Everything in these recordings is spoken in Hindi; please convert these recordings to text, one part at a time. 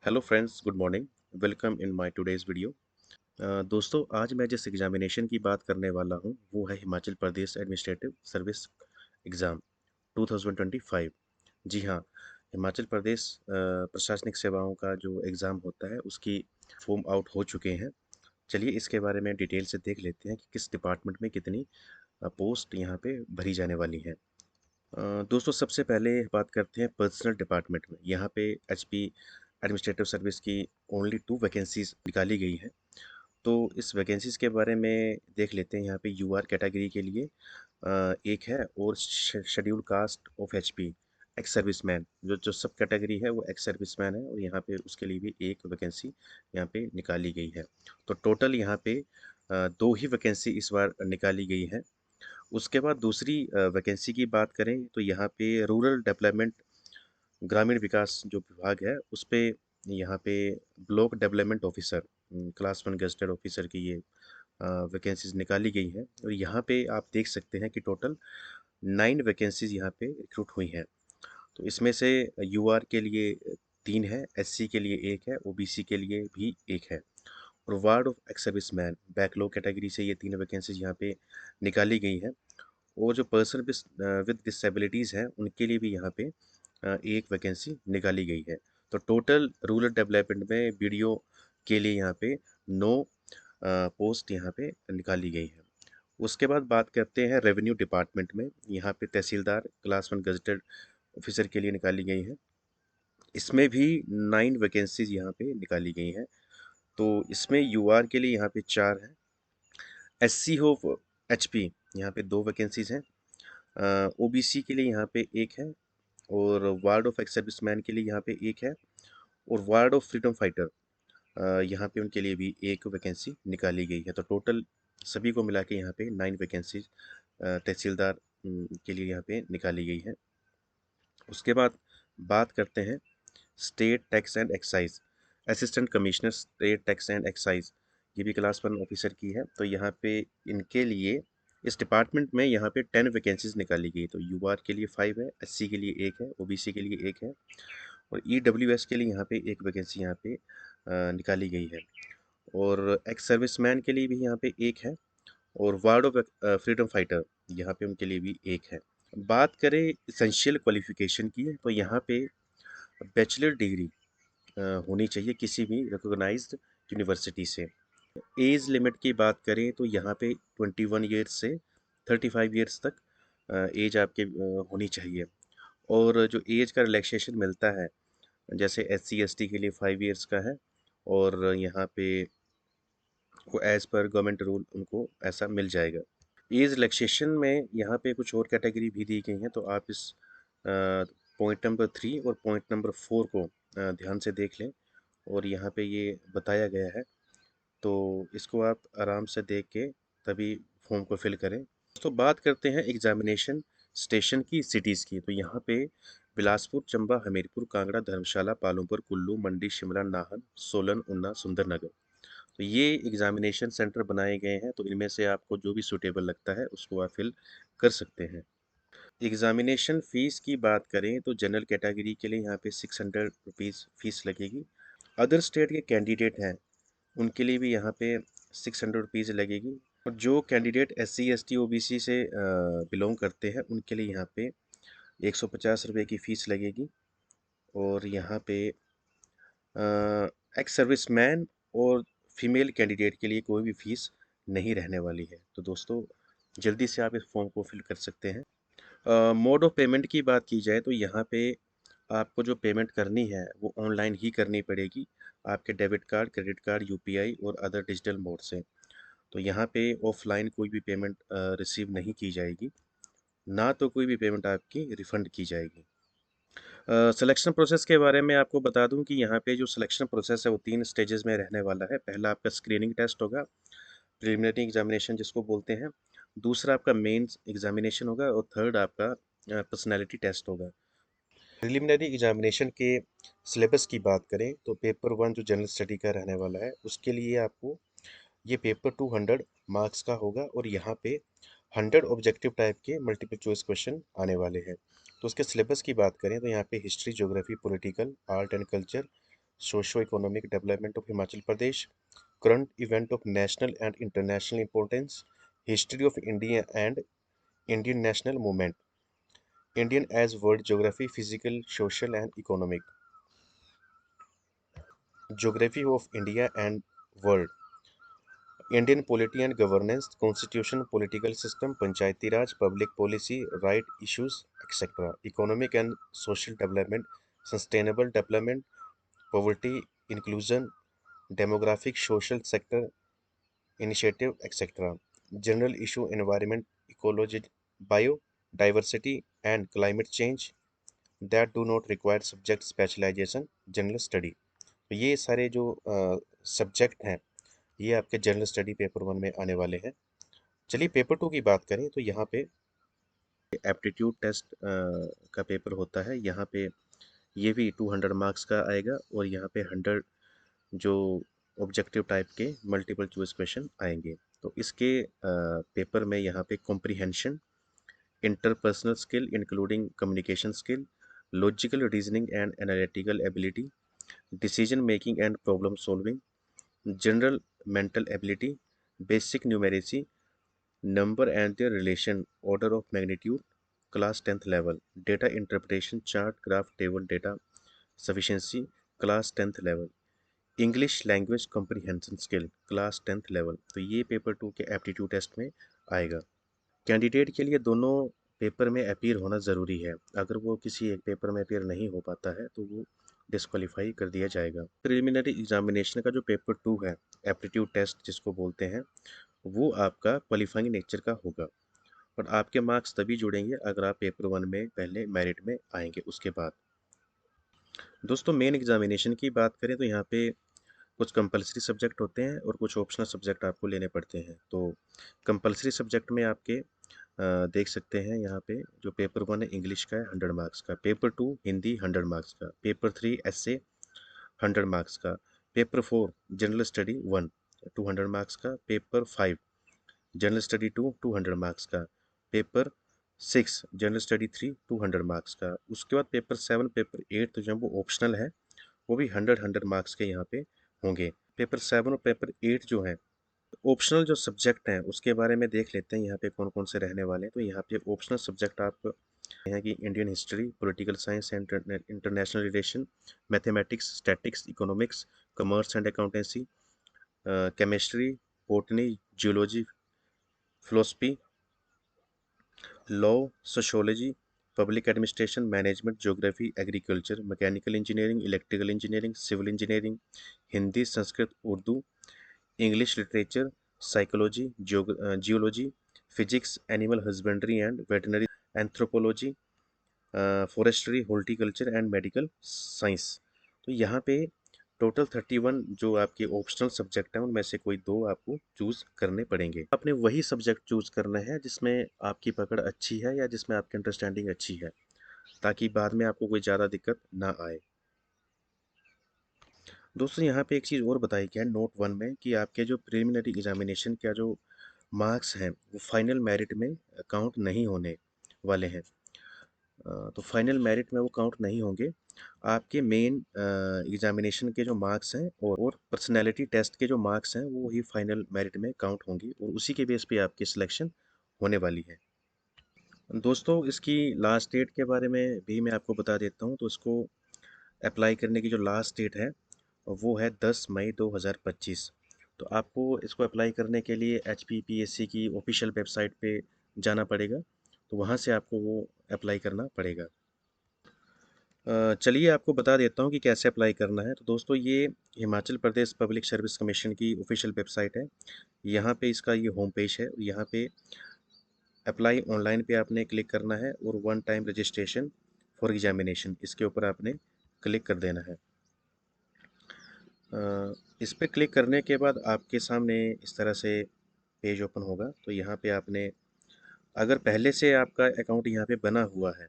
Hello friends, good morning. Welcome in my today's video. दोस्तों, आज मैं जिस एग्जामिनेशन की बात करने वाला हूँ वो है Himachal Pradesh administrative service exam 2025। जी हाँ, हिमाचल प्रदेश प्रशासनिक सेवाओं का जो एग्ज़ाम होता है उसकी फॉर्म आउट हो चुके हैं। चलिए इसके बारे में डिटेल से देख लेते हैं कि किस डिपार्टमेंट में कितनी पोस्ट यहाँ पे भरी जाने वाली हैं। दोस्तों, सबसे पहले बात करते हैं पर्सनल डिपार्टमेंट में। यहाँ पे एचपी एडमिनिस्ट्रेटिव सर्विस की ओनली 2 वैकेंसीज निकाली गई हैं। तो इस वैकेंसीज के बारे में देख लेते हैं। यहाँ पे यूआर कैटेगरी के लिए एक है, और schedule caste of HP ex serviceman, जो जो सब कैटेगरी है वो एक्स सर्विसमैन है, और यहाँ पे उसके लिए भी एक वैकेंसी यहाँ पे निकाली गई है। तो टोटल यहाँ पे 2 ही वैकेंसी इस बार निकाली गई है। उसके बाद दूसरी वैकेंसी की बात करें तो यहाँ पे रूरल डेवलपमेंट, ग्रामीण विकास जो विभाग है उस पे यहाँ पे block development officer, class 1 gazetted officer की ये वैकेंसीज निकाली गई हैं। और यहाँ पे आप देख सकते हैं कि टोटल 9 वैकेंसीज यहाँ पे रिक्रूट हुई हैं। तो इसमें से यूआर के लिए 3 है, एससी के लिए 1 है, ओबीसी के लिए भी 1 है, और ward of ex serviceman backlog category से ये 3 वैकेंसीज यहाँ पे निकाली गई हैं। और जो पर्सन विद डिसेबिलिटीज़ हैं उनके लिए भी यहाँ पे एक वैकेंसी निकाली गई है। तो टोटल रूरल डेवलपमेंट में बीडीओ के लिए यहाँ पे 9 पोस्ट यहाँ पे निकाली गई है। उसके बाद बात करते हैं रेवेन्यू डिपार्टमेंट में। यहाँ पे तहसीलदार क्लास 1 गजेटेड ऑफिसर के लिए निकाली गई है। इसमें भी 9 वैकेंसीज यहाँ पे निकाली गई हैं। तो इसमें यूआर के लिए यहाँ पे 4 हैं, एससी हो एचपी यहाँ पे 2 वैकेंसीज हैं, ओबीसी के लिए यहाँ पे 1 है, और वार्ड ऑफ एक्स सर्विसमैन के लिए यहाँ पे 1 है, और वार्ड ऑफ फ्रीडम फाइटर यहाँ पे उनके लिए भी 1 वैकेंसी निकाली गई है। तो टोटल सभी को मिला के यहाँ पे 9 वैकेंसीज तहसीलदार के लिए यहाँ पे निकाली गई है। उसके बाद बात करते हैं state tax and excise, assistant commissioner state tax and excise, ये भी क्लास 1 ऑफिसर की है। तो यहाँ पे इनके लिए इस डिपार्टमेंट में यहाँ पे 10 वैकेंसीज निकाली गई। तो यूआर के लिए 5 है, एससी के लिए 1 है, ओबीसी के लिए 1 है, और ईडब्ल्यूएस के लिए यहाँ पे 1 वैकेंसी यहाँ पे निकाली गई है, और एक्स सर्विसमैन के लिए भी यहाँ पे 1 है, और वार्ड ऑफ फ्रीडम फाइटर यहाँ पे उनके लिए भी 1 है। बात करें इसेंशियल क्वालिफिकेशन की, तो यहाँ पे बैचलर डिग्री होनी चाहिए किसी भी रिकॉग्नाइज्ड यूनिवर्सिटी से। एज लिमिट की बात करें तो यहाँ पे 21 ईयर्स से 35 ईयर्स तक एज आपके होनी चाहिए। और जो एज का रिलैक्सेशन मिलता है, जैसे एससी एसटी के लिए 5 ईयर्स का है, और यहाँ पे वो एज पर गवर्नमेंट रूल उनको ऐसा मिल जाएगा। एज रिलैक्सेशन में यहाँ पे कुछ और कैटेगरी भी दी गई हैं, तो आप इस पॉइंट नंबर 3 और पॉइंट नंबर 4 को ध्यान से देख लें, और यहाँ पे ये बताया गया है। तो इसको आप आराम से देख के तभी फॉर्म को फिल करें। तो बात करते हैं एग्जामिनेशन स्टेशन की सिटीज़ की। तो यहाँ पे बिलासपुर, चंबा, हमीरपुर, कांगड़ा, धर्मशाला, पालमपुर, कुल्लू, मंडी, शिमला, नाहन, सोलन, उन्ना, सुंदरनगर, तो ये एग्जामिनेशन सेंटर बनाए गए हैं। तो इनमें से आपको जो भी सूटेबल लगता है उसको आप फिल कर सकते हैं। एग्जामिनेशन फ़ीस की बात करें तो जनरल कैटेगरी के लिए यहाँ पे 600 रुपीज़ फ़ीस लगेगी। अदर स्टेट के कैंडिडेट हैं उनके लिए भी यहाँ पे 600 रुपीज़ लगेगी, और जो कैंडिडेट SC ST OBC से बिलोंग करते हैं उनके लिए यहाँ पे 150 रुपये की फ़ीस लगेगी। और यहाँ पे एक्स सर्विसमैन और फीमेल कैंडिडेट के लिए कोई भी फ़ीस नहीं रहने वाली है। तो दोस्तों, जल्दी से आप इस फॉर्म को फिल कर सकते हैं। मोड ऑफ पेमेंट की बात की जाए तो यहाँ पे आपको जो पेमेंट करनी है वो ऑनलाइन ही करनी पड़ेगी, आपके debit card, credit card, UPI और अदर डिजिटल मोड से। तो यहाँ पे ऑफलाइन कोई भी पेमेंट रिसीव नहीं की जाएगी, ना तो कोई भी पेमेंट आपकी रिफ़ंड की जाएगी। सिलेक्शन प्रोसेस के बारे में आपको बता दूं कि यहाँ पे जो सिलेक्शन प्रोसेस है वो 3 स्टेजेस में रहने वाला है। पहला आपका स्क्रीनिंग टेस्ट होगा, प्रिलिमिनरी एग्जामिनेशन जिसको बोलते हैं। दूसरा आपका मेंस एग्जामिनेशन होगा, और थर्ड आपका पर्सनैलिटी टेस्ट होगा। प्रिलिमिनरी एग्जामिनेशन के सिलेबस की बात करें तो पेपर 1 जो जनरल स्टडी का रहने वाला है उसके लिए आपको ये पेपर 200 मार्क्स का होगा, और यहाँ पे 100 ऑब्जेक्टिव टाइप के मल्टीपल चॉइस क्वेश्चन आने वाले हैं। तो उसके सिलेबस की बात करें तो यहाँ पे history, geography, political, art and culture, socio economic development of Himachal Pradesh, current event of national and international importance, history of India and Indian national movement, Indian as world geography, physical, social and economic, geography of India and world, Indian polity and governance, constitution, political system, panchayati raj, public policy, right issues etcetera, economic and social development, sustainable development, poverty, inclusion, demographic, social sector initiative etcetera, general issue, environment, ecology, biodiversity and climate change that do not require subject specialisation, general study. तो ये सारे जो सब्जेक्ट हैं ये आपके जनरल स्टडी पेपर 1 में आने वाले हैं। चलिए पेपर 2 की बात करें तो यहाँ पे एप्टीट्यूड टेस्ट का पेपर होता है। यहाँ पे ये भी 200 मार्क्स का आएगा और यहाँ पे 100 जो ऑब्जेक्टिव टाइप के मल्टीपल चॉइस क्वेश्चन आएंगे। तो इसके पेपर में यहाँ पे comprehension, interpersonal skill including communication skill, logical reasoning and analytical ability, decision making and problem solving, general mental ability, basic numeracy, number and their relation, order of magnitude, class 10th level, data interpretation, chart, graph, table, data sufficiency, class 10th level, English language comprehension skill, class 10th level. तो ये पेपर 2 के एप्टीट्यूड टेस्ट में आएगा। कैंडिडेट के लिए दोनों पेपर में अपीयर होना ज़रूरी है। अगर वो किसी एक पेपर में अपीयर नहीं हो पाता है तो वो डिस्क्वालीफाई कर दिया जाएगा। प्रिलिमिनरी एग्जामिनेशन का जो पेपर 2 है, एप्टीट्यूड टेस्ट जिसको बोलते हैं, वो आपका क्वालिफाइंग नेचर का होगा और आपके मार्क्स तभी जुड़ेंगे अगर आप पेपर 1 में पहले मेरिट में आएंगे उसके बाद। दोस्तों मेन एग्जामिनेशन की बात करें तो यहाँ पे कुछ कंपलसरी सब्जेक्ट होते हैं और कुछ ऑप्शनल सब्जेक्ट आपको लेने पड़ते हैं। तो कंपलसरी सब्जेक्ट में आपके देख सकते हैं यहाँ पे जो पेपर 1 है इंग्लिश का है 100 मार्क्स का, पेपर 2 हिंदी 100 मार्क्स का, पेपर 3 एसए 100 मार्क्स का, पेपर 4 जनरल स्टडी 1 200 मार्क्स का, पेपर 5 जनरल स्टडी 2 200 मार्क्स का, पेपर 6 जनरल स्टडी 3 200 मार्क्स का। उसके बाद पेपर 7 पेपर 8 तो जो है वो ऑप्शनल है, वो भी 100 मार्क्स के यहाँ पे होंगे। पेपर 7 और पेपर 8 जो है ऑप्शनल जो सब्जेक्ट हैं उसके बारे में देख लेते हैं यहाँ पे कौन कौन से रहने वाले हैं। तो यहाँ पे ऑप्शनल सब्जेक्ट आप हैं कि Indian history, political science and international relation, mathematics, statistics, economics, commerce and accountancy, chemistry, botany, geology, philosophy, law, sociology, public administration, management, geography, agriculture, mechanical engineering, electrical engineering, civil engineering, Hindi, Sanskrit, Urdu, English literature, psychology, geology, physics, animal husbandry and veterinary, anthropology, forestry, horticulture and medical science. तो यहाँ पे टोटल 31 जो आपके ऑप्शनल सब्जेक्ट हैं उनमें से कोई 2 आपको चूज करने पड़ेंगे। आपने वही सब्जेक्ट चूज करना है जिसमें आपकी पकड़ अच्छी है या जिसमें आपकी अंडरस्टैंडिंग अच्छी है, ताकि बाद में आपको कोई ज़्यादा दिक्कत ना आए। दोस्तों यहाँ पे एक चीज़ और बताई गया है नोट 1 में कि आपके जो प्रिलिमिनरी एग्जामिनेशन का जो मार्क्स हैं वो फाइनल मेरिट में काउंट नहीं होने वाले हैं। तो फाइनल मेरिट में वो काउंट नहीं होंगे। आपके मेन एग्जामिनेशन के जो मार्क्स हैं और पर्सनैलिटी टेस्ट के जो मार्क्स हैं वो ही फाइनल मेरिट में काउंट होंगी और उसी के बेस पे आपकी सिलेक्शन होने वाली है। दोस्तों इसकी लास्ट डेट के बारे में भी मैं आपको बता देता हूँ। तो इसको अप्लाई करने की जो लास्ट डेट है वो है 10 मई 2025। तो आपको इसको अप्लाई करने के लिए HPPSC की ऑफिशियल वेबसाइट पे जाना पड़ेगा, तो वहाँ से आपको वो अप्लाई करना पड़ेगा। चलिए आपको बता देता हूँ कि कैसे अप्लाई करना है। तो दोस्तों ये Himachal Pradesh public service commission की ऑफिशियल वेबसाइट है। यहाँ पे इसका ये होम पेज है। यहाँ पे अप्लाई ऑनलाइन पे आपने क्लिक करना है और 1 टाइम रजिस्ट्रेशन फॉर एग्जामिनेशन इसके ऊपर आपने क्लिक कर देना है। इस पर क्लिक करने के बाद आपके सामने इस तरह से पेज ओपन होगा। तो यहाँ पे आपने अगर पहले से आपका अकाउंट यहाँ पे बना हुआ है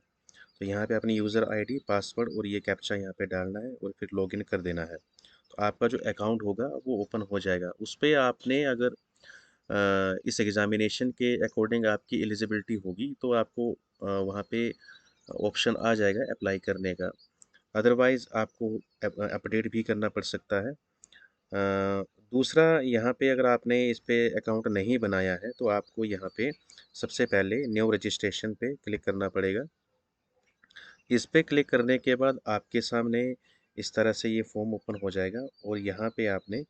तो यहाँ पे अपनी यूज़र आईडी, पासवर्ड और ये कैप्चा यहाँ पे डालना है और फिर लॉगिन कर देना है। तो आपका जो अकाउंट होगा वो ओपन हो जाएगा। उस पर आपने अगर इस एग्ज़ामिनेशन के अकॉर्डिंग आपकी एलिजिबिलिटी होगी तो आपको वहाँ पे ऑप्शन आ जाएगा अप्लाई करने का। अदरवाइज़ आपको अपडेट भी करना पड़ सकता है। दूसरा, यहाँ पे अगर आपने इस पे अकाउंट नहीं बनाया है तो आपको यहाँ पे सबसे पहले न्यू रजिस्ट्रेशन पे क्लिक करना पड़ेगा। इस पे क्लिक करने के बाद आपके सामने इस तरह से ये फॉर्म ओपन हो जाएगा और यहाँ पे आपने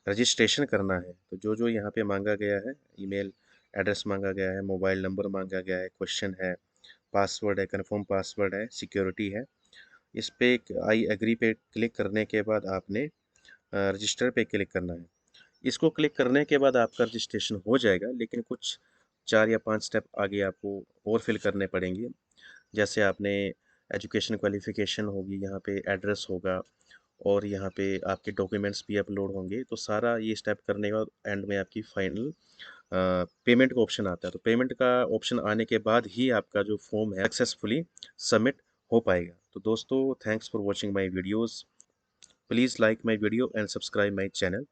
रजिस्ट्रेशन करना है। तो जो जो यहाँ पे मांगा गया है, ईमेल एड्रेस मांगा गया है, मोबाइल नंबर मांगा गया है, क्वेश्चन है, पासवर्ड है, कंफर्म पासवर्ड है, सिक्योरिटी है। इस पे आई एग्री पे क्लिक करने के बाद आपने रजिस्टर पे क्लिक करना है। इसको क्लिक करने के बाद आपका रजिस्ट्रेशन हो जाएगा, लेकिन कुछ 4 या 5 स्टेप आगे आपको और फिल करने पड़ेंगे। जैसे आपने एजुकेशन क्वालिफ़िकेशन होगी, यहाँ पे एड्रेस होगा और यहाँ पे आपके डॉक्यूमेंट्स भी अपलोड होंगे। तो सारा ये स्टेप करने के बाद एंड में आपकी फाइनल पेमेंट का ऑप्शन आता है। तो पेमेंट का ऑप्शन आने के बाद ही आपका जो फॉर्म है सक्सेसफुली सबमिट हो पाएगा। तो दोस्तों, thanks for watching my videos. Please like my video and subscribe my channel.